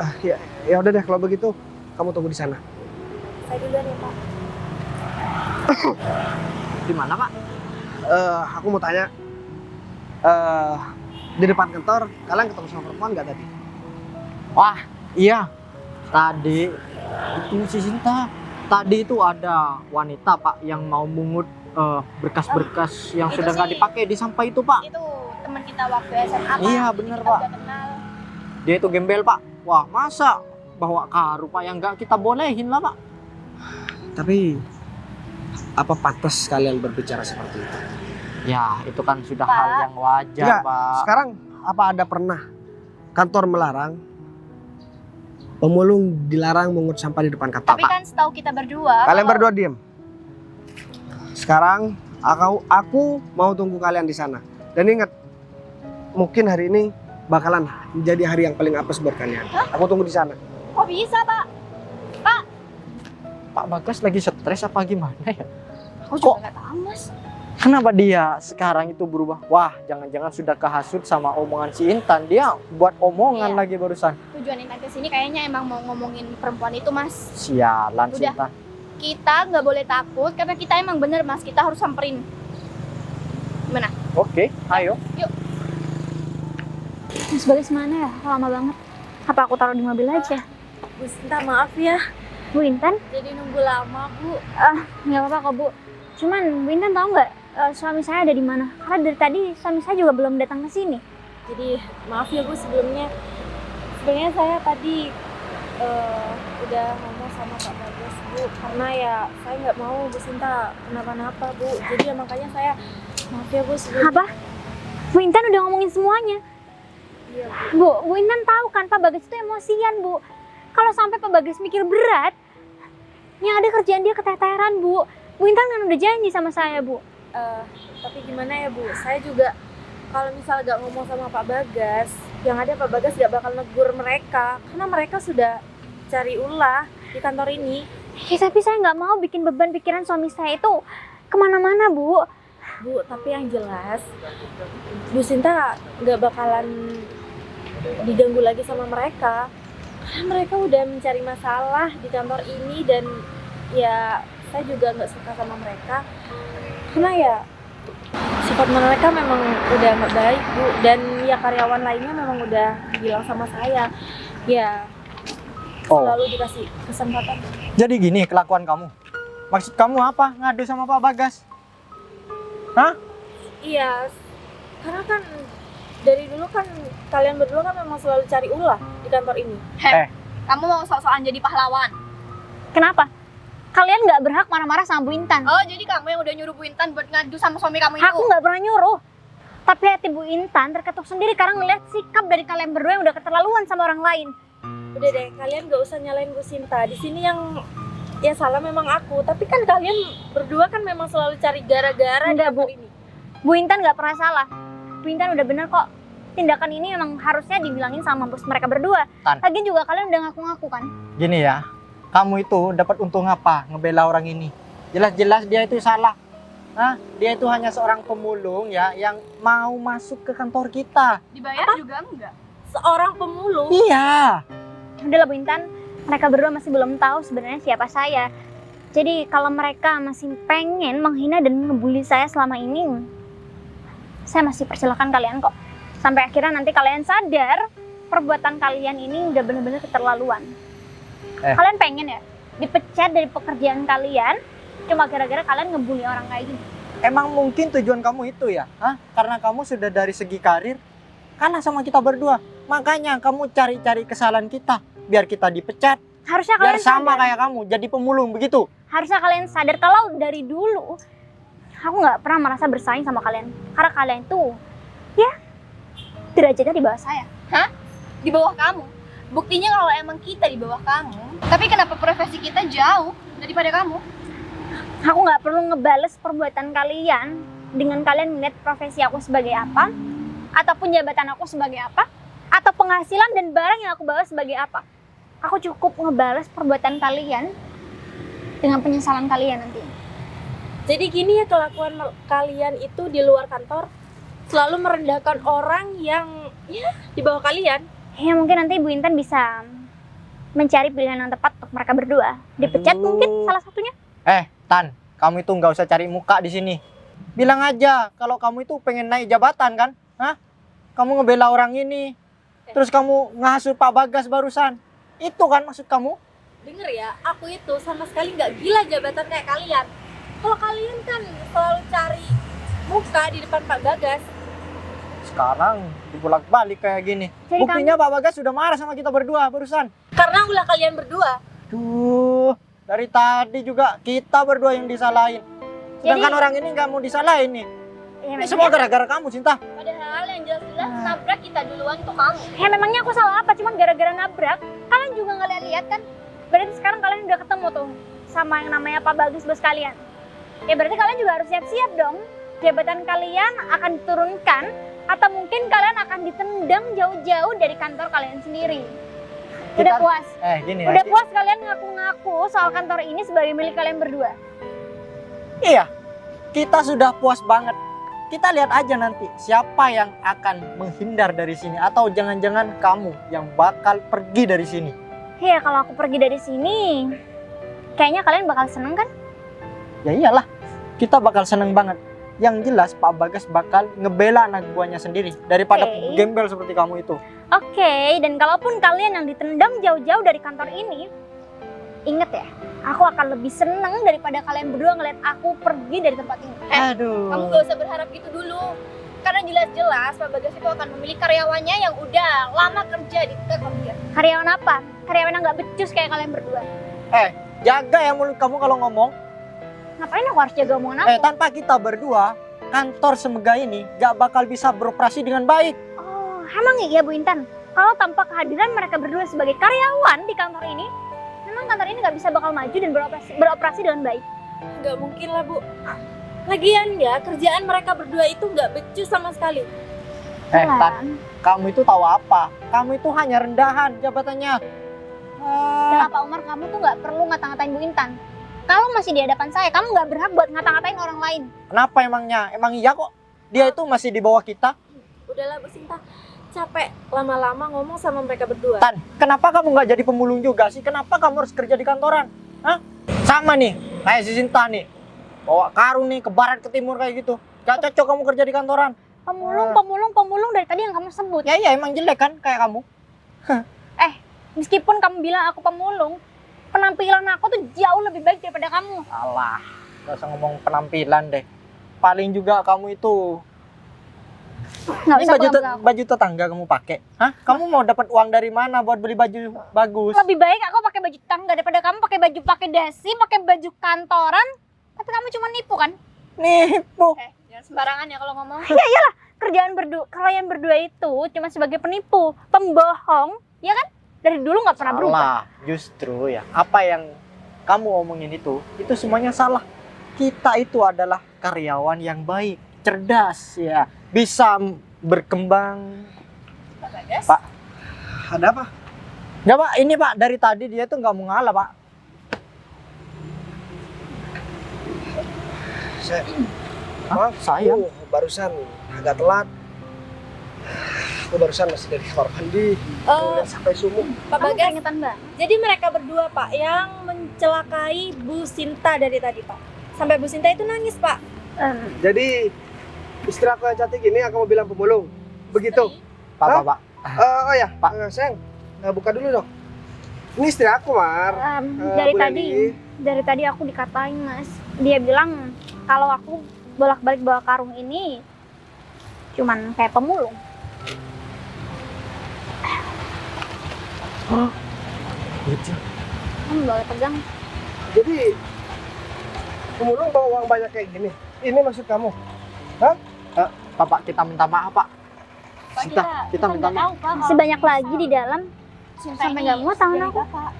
Ya udah deh kalau begitu kamu tunggu di sana. Saya duluan ya Pak. Di mana, Pak? Aku mau tanya. Di depan kantor kalian ketemu sama perempuan nggak tadi? Wah, iya. Tadi itu si Sinta. Tadi itu ada wanita, Pak, yang mau mungut berkas-berkas yang itu sudah nggak sih. dipakai di sampah itu, Pak. Itu teman kita waktu SMA Pak. Iya, Jadi bener, kita Pak. udah kenal. Dia itu gembel, Pak. Wah, masa bawa karu, Pak, yang nggak kita bolehin lah, Pak. Tapi apa pantas kalian berbicara seperti itu? Ya, itu kan sudah Pak. hal yang wajar, Enggak, Pak. sekarang apa ada pernah kantor melarang pemulung dilarang mengut sampah di depan kantor? Tapi kan setahu kita berdua. Kalian kalau- berdua diem. Sekarang aku mau tunggu kalian di sana. Dan ingat, mungkin hari ini bakalan menjadi hari yang paling apes buat kalian. Aku tunggu di sana. Kok bisa Pak? Pak Bagas lagi stres apa gimana ya? Aku Kok- juga nggak tahu Mas. Kenapa dia sekarang itu berubah? Wah, jangan-jangan sudah kehasut sama omongan si Intan. Dia buat omongan Iya. lagi barusan. Tujuan Intan kesini kayaknya emang mau ngomongin perempuan itu Mas. Sialan si Udah. Intan. Kita nggak boleh takut karena kita emang bener Mas. Kita harus samperin. Oke, ayo. Mas Bagas mana ya? Lama banget. Apa aku taruh di mobil aja? Bu Sinta maaf ya. Bu Intan? Jadi nunggu lama Bu. Nggak apa-apa kok Bu. Cuman Bu Intan tahu nggak suami saya ada di mana? Karena dari tadi suami saya juga belum datang ke sini. Jadi maaf ya Bu sebelumnya. Sebenarnya saya tadi udah ngomong sama Pak Bagas Bu, karena ya saya nggak mau Bu Sinta kenapa-napa Bu. Jadi ya makanya saya maaf ya Bu sebelumnya. Apa? Bu Intan udah ngomongin semuanya. Iya Bu. Bu Intan tahu kan Pak Bagas itu emosian Bu. Kalau sampai Pak Bagas mikir berat, yang ada kerjaan dia keteteran Bu. Bu Intan kan udah janji sama saya Bu. Tapi gimana ya Bu, saya juga kalau misal gak ngomong sama Pak Bagas, yang ada Pak Bagas gak bakal negur mereka, karena mereka sudah cari ulah di kantor ini. Ya, tapi saya nggak mau bikin beban pikiran suami saya itu kemana-mana Bu. Bu, tapi yang jelas Bu Sinta gak bakalan diganggu lagi sama mereka, karena mereka udah mencari masalah di kantor ini. Dan ya saya juga nggak suka sama mereka karena ya sifat mereka memang udah nggak baik Bu. Dan ya karyawan lainnya memang udah bilang sama saya ya Oh, selalu dikasih kesempatan. jadi gini kelakuan kamu. Maksud kamu apa? Ngadu sama Pak Bagas? Iya, karena kan dari dulu kan kalian berdua kan memang selalu cari ulah di kantor ini. Kamu mau sok-sokan jadi pahlawan. Kenapa? Kalian nggak berhak marah-marah sama Bu Intan. Oh, jadi kamu yang udah nyuruh Bu Intan buat ngadu sama suami kamu itu. Aku nggak pernah nyuruh. Tapi hati Bu Intan terketuk sendiri karena ngeliat sikap dari kalian berdua yang udah keterlaluan sama orang lain. Udah deh, kalian gak usah nyalain Bu Sinta. Di sini yang ya salah memang aku. Tapi kan kalian berdua kan memang selalu cari gara-gara di Enggak, kantor Bu. ini. Bu Intan nggak pernah salah. Bu Intan udah bener kok. Tindakan ini emang harusnya dibilangin sama bos mereka berdua. Tan. Lagian juga kalian udah ngaku-ngaku kan. Gini ya, kamu itu dapat untung apa ngebela orang ini? Jelas-jelas dia itu salah. Dia itu hanya seorang pemulung ya yang mau masuk ke kantor kita. Dibayar juga enggak. Seorang pemulung. Iya. Udahlah Bu Intan, mereka berdua masih belum tahu sebenarnya siapa saya. Jadi kalau mereka masih pengen menghina dan ngebully saya selama ini, saya masih persilakan kalian kok. Sampai akhirnya nanti kalian sadar perbuatan kalian ini udah bener-bener keterlaluan. Kalian pengen ya dipecat dari pekerjaan kalian cuma gara-gara kalian ngebully orang kayak gini? Emang mungkin tujuan kamu itu ya? Karena kamu sudah dari segi karir kalah sama kita berdua. Makanya kamu cari-cari kesalahan kita biar kita dipecat. Harusnya Biar kalian sama sadar. kayak kamu jadi pemulung begitu. Harusnya kalian sadar kalau dari dulu aku nggak pernah merasa bersaing sama kalian. Karena kalian tuh, ya, derajatnya di bawah saya. Di bawah kamu. Buktinya kalau emang kita di bawah kamu, tapi kenapa profesi kita jauh daripada kamu? Aku nggak perlu ngebales perbuatan kalian dengan kalian melihat profesi aku sebagai apa, ataupun jabatan aku sebagai apa, atau penghasilan dan barang yang aku bawa sebagai apa. Aku cukup ngebales perbuatan kalian dengan penyesalan kalian nanti. Jadi gini ya kelakuan kalian itu di luar kantor, selalu merendahkan orang yang ya di bawah kalian. Ya mungkin nanti Bu Intan bisa mencari pilihan yang tepat untuk mereka berdua. Dipecat Aduh. mungkin salah satunya. Tan, kamu itu nggak usah cari muka di sini. Bilang aja kalau kamu itu pengen naik jabatan kan? Hah? Kamu ngebela orang ini, terus kamu ngehasut Pak Bagas barusan. Itu kan maksud kamu? Denger ya, aku itu sama sekali nggak gila jabatan kayak kalian. Kalau kalian kan selalu cari muka di depan Pak Bagas. Sekarang dibolak-balik kayak gini. Jadi Buktinya Pak Bagas sudah marah sama kita berdua barusan. Karena ulah kalian berdua. Duh, dari tadi juga kita berdua yang disalahin. Sedangkan Jadi- orang ini nggak mau disalahin nih. Ya, Ini semua gara-gara kamu, Cinta. Padahal yang jelas-jelas nabrak kita duluan tuh kamu. Ya memangnya aku salah apa? Cuman gara-gara nabrak. Kalian juga nggak lihat kan? Berarti sekarang kalian udah ketemu tuh sama yang namanya Pak Bagus bos kalian. Ya berarti kalian juga harus siap-siap dong. Jabatan kalian akan diturunkan atau mungkin kalian akan ditendang jauh-jauh dari kantor kalian sendiri. Udah Kita- puas? Gini Udah puas kalian ngaku-ngaku soal kantor ini sebagai milik kalian berdua? Iya, kita sudah puas banget. Kita lihat aja nanti siapa yang akan menghindar dari sini atau jangan-jangan kamu yang bakal pergi dari sini. Ya kalau aku pergi dari sini, kayaknya kalian bakal seneng kan? Ya iyalah, kita bakal seneng banget. Yang jelas Pak Bagas bakal ngebela anak buahnya sendiri daripada Oke. gembel seperti kamu itu. Oke, dan kalaupun kalian yang ditendang jauh-jauh dari kantor ini, inget ya, aku akan lebih seneng daripada kalian berdua ngeliat aku pergi dari tempat ini. Aduh. Kamu gak usah berharap gitu dulu. Karena jelas-jelas Pak Bagas itu akan memilih karyawannya yang udah lama kerja di kantor dia. Karyawan apa? Karyawan yang gak becus kayak kalian berdua. Jaga ya mulut kamu kalau ngomong. Ngapain aku harus jaga omongan aku? Tanpa kita berdua, kantor Semega ini gak bakal bisa beroperasi dengan baik. Oh, emang iya Bu Intan? Kalau tanpa kehadiran mereka berdua sebagai karyawan di kantor ini, memang kantor ini gak bisa bakal maju dan beroperasi dengan baik. Nggak mungkin lah Bu. Lagian ya kerjaan mereka berdua itu nggak becus sama sekali. Tan, Lan, kamu itu tahu apa? Kamu itu hanya rendahan jabatannya. dan Pak Umar, kamu tuh gak perlu ngata-ngatain Bu Intan. Kalau masih di hadapan saya, kamu gak berhak buat ngata-ngatain orang lain. Kenapa emangnya? Emang iya kok. Dia itu masih di bawah kita. Udahlah Bu Sinta, capek lama-lama ngomong sama mereka berdua. Tan, kenapa kamu nggak jadi pemulung juga sih? Kenapa kamu harus kerja di kantoran? Hah? Sama nih, kayak si Sinta nih. Bawa karung nih ke barat ke timur kayak gitu. Gak cocok kamu kerja di kantoran. Pemulung dari tadi yang kamu sebut. Ya iya emang jelek kan kayak kamu. Meskipun kamu bilang aku pemulung, penampilan aku tuh jauh lebih baik daripada kamu. Alah, gak usah ngomong penampilan deh. Paling juga kamu itu. Nggak Ini usah pegang-pegang aku. baju tetangga kamu pakai. Hah? Kamu mau dapat uang dari mana buat beli baju bagus? Lebih baik aku pakai baju tangga daripada kamu pakai dasi, pakai baju kantoran. Tapi kamu cuma nipu kan? Nipu. Jangan sembarangan ya kalau ngomong. Kerjaan berdua, kalian berdua itu cuma sebagai penipu, pembohong, ya kan? Dari dulu nggak pernah berubah. Salah, justru ya. Apa yang kamu omongin itu semuanya salah. Kita itu adalah karyawan yang baik, cerdas ya, bisa berkembang. Pak Bagas. Pak. Ada apa? Enggak Pak, ini Pak dari tadi dia tuh nggak mau ngalah Pak. Maaf, saya. Aku barusan agak telat. Aku barusan masih dari kamar mandi. Udah sampai subuh. Pak Kamu Bagas, keringetan banget. jadi mereka berdua Pak yang mencelakai Bu Sinta dari tadi Pak. Sampai Bu Sinta itu nangis Pak. Jadi istri aku yang cantik ini aku mau bilang pemulung. Begitu. Pak, Hah? Pak. Oh ya, Pak. sayang. Buka dulu dong. Ini istri aku, Mar. Dari Bu tadi, Leni. dari tadi aku dikatain Mas. Dia bilang kalau aku bolak-balik bawa karung ini cuman kayak pemulung. Gitu. Kamu boleh pegang. Jadi pemulung bawa uang banyak kayak gini. Ini maksud kamu? Pak, kita minta maaf, Pak. Pak, Kita minta nggak maaf. tahu, Pak, Masih kalau banyak lagi di dalam. Sinta Sampai ini nggak muat tangan dari aku. Bapak.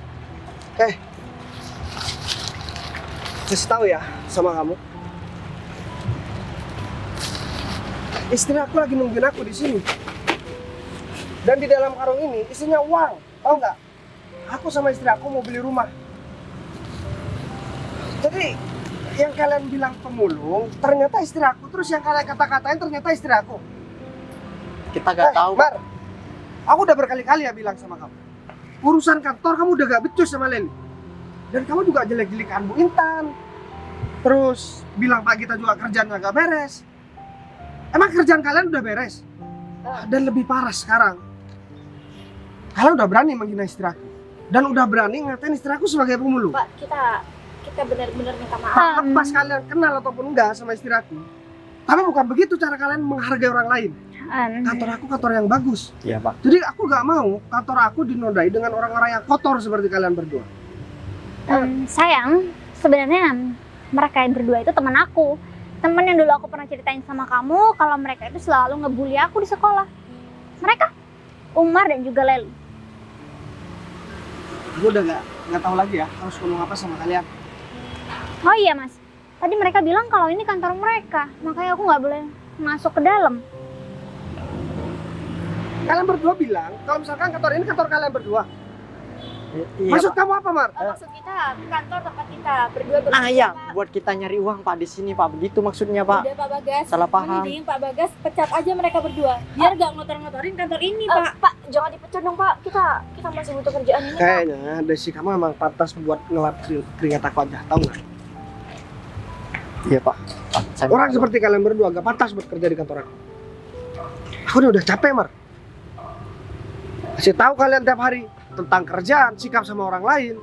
Kasih tahu ya sama kamu. Istri aku lagi nungguin aku di sini. Dan di dalam karung ini isinya uang, tahu nggak? Aku sama istri aku mau beli rumah. Jadi yang kalian bilang pemulung, ternyata istri aku. Terus yang kalian kata-katain ternyata istri aku. Kita nggak tahu, Pak. Mar, aku udah berkali-kali ya bilang sama kamu. Urusan kantor kamu udah gak becus sama Leli. Dan kamu juga jelek-jelekan Bu Intan. Terus bilang Pak Gita juga kerjaannya gak beres. Emang kerjaan kalian udah beres? Dan lebih parah sekarang, kalian udah berani menghina istri aku. Dan udah berani ngatain istri aku sebagai pemulung. Pak, kita benar-benar minta maaf. Lepas kalian kenal ataupun enggak sama istri aku, tapi bukan begitu cara kalian menghargai orang lain. Kantor aku kantor yang bagus. Iya, Pak. Jadi aku gak mau kantor aku dinodai dengan orang-orang yang kotor seperti kalian berdua. Sayang, sebenarnya mereka yang berdua itu teman aku. Temen yang dulu aku pernah ceritain sama kamu kalau mereka itu selalu ngebully aku di sekolah. Mereka, Umar dan juga Leli. Aku udah gak tahu lagi ya harus ngomong apa sama kalian. Oh iya Mas, tadi mereka bilang kalau ini kantor mereka, makanya aku nggak boleh masuk ke dalam. Kalian berdua bilang kalau misalkan kantor ini kantor kalian berdua. Iya, Maksud Pak. kamu apa, Mar? Maksud kita kantor tempat kita berdua bekerja. Nah, iya, Pak. buat kita nyari uang, Pak, di sini, Pak. Begitu maksudnya, Pak. Udah Pak Bagas, Salah paham. mending Pak Bagas pecat aja mereka berdua. Biar gak ngotor-ngotorin kantor ini, Pak. Pak, jangan dipecat dong, Pak. Kita masih butuh kerjaan ini, Pak. Kayaknya Desi kamu emang pantas buat ngelap keringat aku aja, tahu nggak? Iya, Pak. Saya Orang minta seperti kalian berdua gak pantas buat kerja di kantor aku. Aku udah capek, Mar. Kasih tahu kalian tiap hari tentang kerjaan, sikap sama orang lain.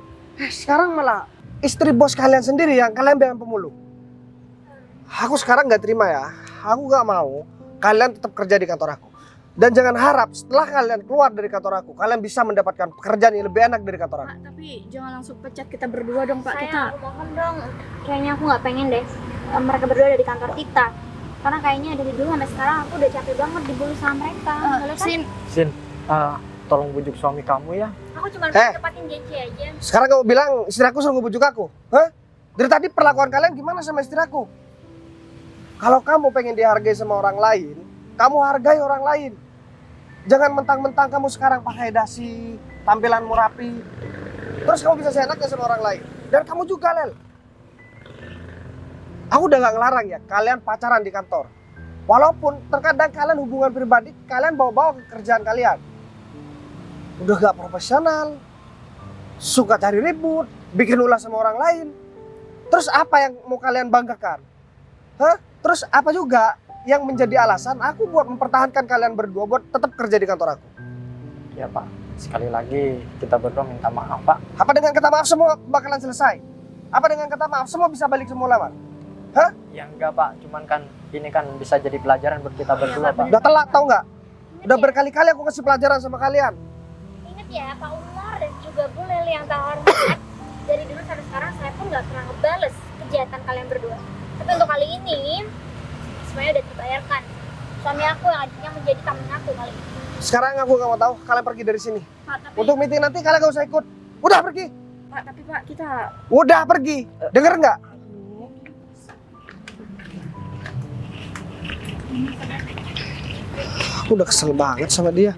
Sekarang malah istri bos kalian sendiri yang kalian bilang pemulung. Aku sekarang nggak terima ya. Aku nggak mau kalian tetap kerja di kantor aku. Dan jangan harap setelah kalian keluar dari kantor aku, kalian bisa mendapatkan pekerjaan yang lebih enak dari kantor aku. Pak, tapi jangan langsung pecat kita berdua dong, Pak. Sayang, Kita aku mohon dong. Kayaknya aku nggak pengen deh mereka berdua ada di kantor kita. Karena kayaknya dari dulu sampai sekarang aku udah capek banget dibully sama mereka. Boleh kan? Sin, tolong bujuk suami kamu ya. Aku cuma pengen tepatin janji aja. Sekarang kamu bilang istri aku suruh ngebujuk aku. Hah? Dari tadi perlakuan kalian gimana sama istri aku? Kalau kamu pengen dihargai sama orang lain, kamu hargai orang lain. Jangan mentang-mentang kamu sekarang pakai dasi, tampilanmu rapi, terus kamu bisa seenaknya sama orang lain. Dan kamu juga, Lel. Aku udah gak ngelarang ya kalian pacaran di kantor. Walaupun terkadang kalian hubungan pribadi, kalian bawa-bawa ke kerjaan kalian. Udah gak profesional, suka cari ribut, bikin ulah sama orang lain. Terus apa yang mau kalian banggakan? Hah? Terus apa juga yang menjadi alasan aku buat mempertahankan kalian berdua buat tetap kerja di kantor aku? Iya, Pak. Sekali lagi kita berdua minta maaf, Pak. Apa dengan kata maaf semua bakalan selesai? Apa dengan kata maaf semua bisa balik semula, Mar? Hah? Ya enggak, Pak. Cuman kan ini kan bisa jadi pelajaran buat kita berdua, Pak. Udah telat tau nggak? Udah berkali-kali aku kasih pelajaran sama kalian. Ingat ya Pak Umar dan juga Bu Leli yang terhormat. Dari dulu sampai sekarang saya pun nggak pernah ngebales kejahatan kalian berdua. Tapi untuk kali ini semuanya udah terbayarkan. Suami aku yang menjadi tamu aku kali ini. Sekarang aku nggak mau tahu, kalian pergi dari sini. Pak, tapi Untuk meeting nanti kalian gak usah ikut. Udah pergi. Pak, tapi Pak, kita Udah pergi. Denger nggak? Aku udah kesel banget sama dia.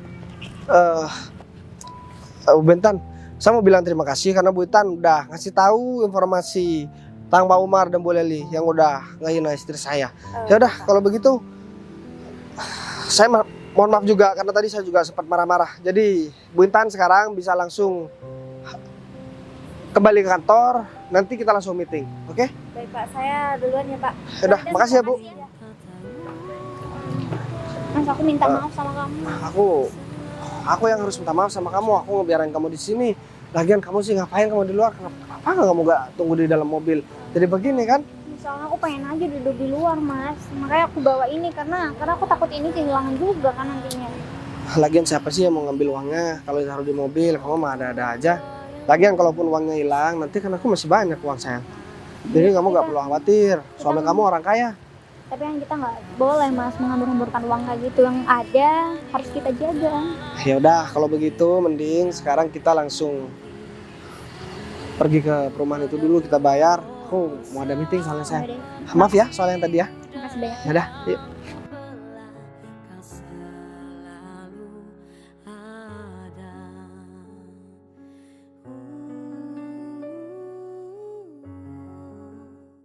Bu Intan, saya mau bilang terima kasih karena Bu Intan udah ngasih tahu informasi tentang Pak Umar dan Bu Leli yang udah ngehina istri saya. Ya udah, kalau begitu saya mohon maaf juga karena tadi saya juga sempat marah-marah. Jadi Bu Intan sekarang bisa langsung kembali ke kantor, nanti kita langsung meeting, oke? baik Pak, saya duluan ya Pak. Ya udah, makasih ya Bu. Mas aku minta maaf sama kamu. Aku yang harus minta maaf sama kamu. Aku ngebiarin kamu di sini. Lagian kamu sih ngapain kamu di luar? Kenapa kamu gak tunggu di dalam mobil? Jadi begini kan? Misalnya aku pengen aja duduk di luar Mas. Makanya aku bawa ini karena aku takut ini kehilangan juga kan nantinya. Lagian siapa sih yang mau ngambil uangnya? Kalau ditaruh di mobil, kamu mah ada-ada aja. Lagian kalaupun uangnya hilang, nanti kan aku masih banyak uang sayang. Jadi kamu nggak perlu khawatir. Suami kamu orang kaya. Tapi yang kita nggak boleh mas menghambur-hamburkan uang kayak gitu. Yang ada harus kita jaga. Ya udah, kalau begitu mending sekarang kita langsung pergi ke perumahan itu dulu, kita bayar. Aku mau ada meeting soalnya saya. Udah deh, Maaf ya soal yang tadi ya. makasih banyak. Ya udah, yuk.